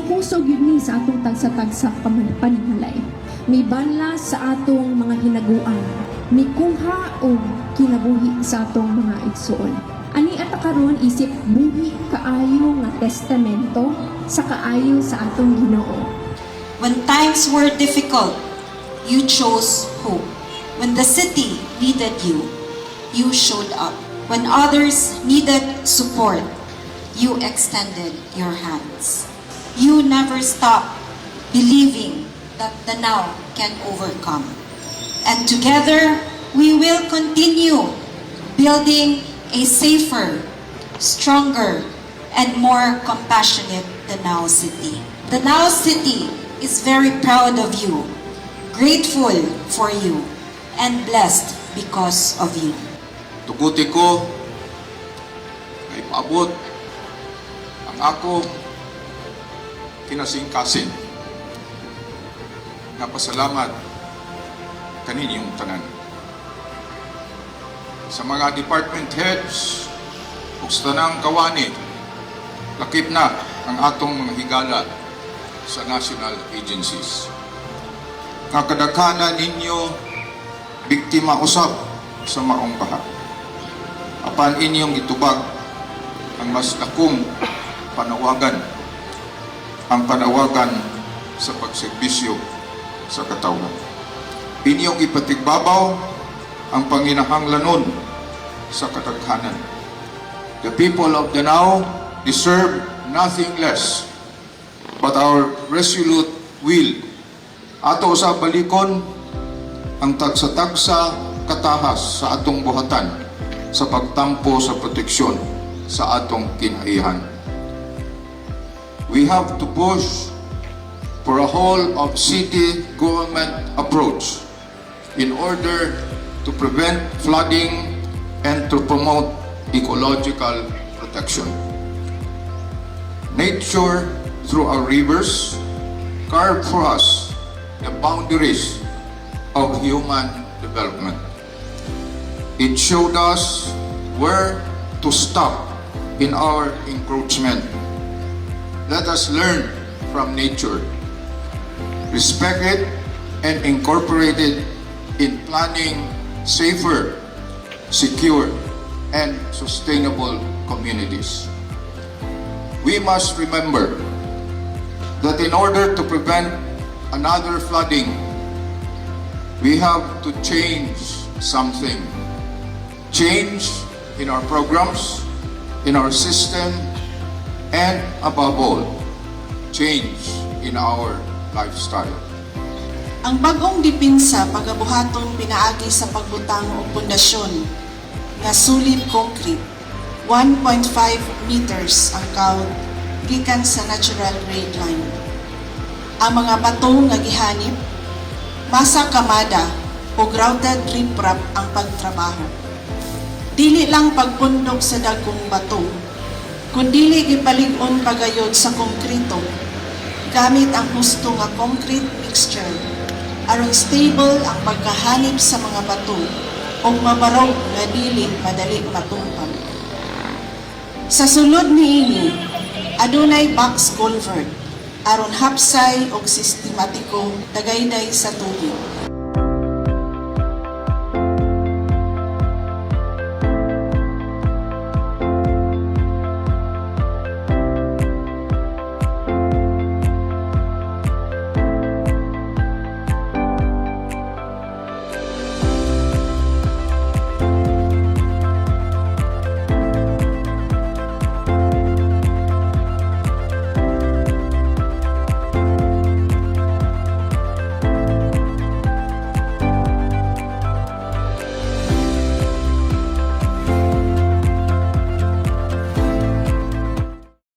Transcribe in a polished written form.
Kusog yun ni sa atong tagsa-tagsa panimalay. May banla sa atong mga hinaguan. May kuha o kinabuhi sa atong mga igsoon. Ani ata karon isip buhi kaayo nga testamento sa kaayo sa atong Ginoo. When times were difficult, you chose hope. When the city needed you, you showed up. When others needed support, you extended your hands. You never stop believing that the now can overcome. And together, we will continue building a safer, stronger, and more compassionate Danao City. Danao City is very proud of you, grateful for you, and blessed because of you. Tuguti ko ay paabot ang ako kinasing-kasing nga pasalamat kaninyong tanan. Sa mga department heads ug sa tanang kawani, lakip na ang atong mga higala sa national agencies. Nga kadaghanan ninyo biktima usab sa maong baha. Apan inyong itubag ang mas dakong panawagan, ang panawagan sa pagserbisyo sa katawhan. Inyong ipatigbabaw ang panginahanglanon sa kadaghanan. The people of Danao deserve nothing less but our resolute will. Ato sa balikon ang tagsa-tagsa katahas sa atong buhatan sa pagtampo sa proteksyon sa atong kinaihan. We have to push for a whole of city government approach in order to prevent flooding and to promote ecological protection. Nature, through our rivers, carved for us the boundaries of human development. It showed us where to stop in our encroachment. Let us learn from nature, respect it, and incorporate it in planning safer, secure, and sustainable communities. We must remember that in order to prevent another flooding, we have to change something. Change in our programs, in our system, and above all, change in our lifestyle. Ang bagong dipinsa pagabuhaton pinaagi sa pagbutang og pundasyon nga sulit concrete 1.5 meters ang kaud gikan sa natural grade line. Ang mga bato nga gihanip masa kamada o grouted riprap ang pagtrabaho. Dili lang pagpundok sa dagkong bato, kundi gipalig-on pagayod sa konkrito gamit ang husto nga concrete mixture aron stable ang pagkahanip sa mga bato o mabarog nga dili madali matumpag. Sa sulod niini, adunay box culvert aron hapsay og sistematiko dagayday sa tubig.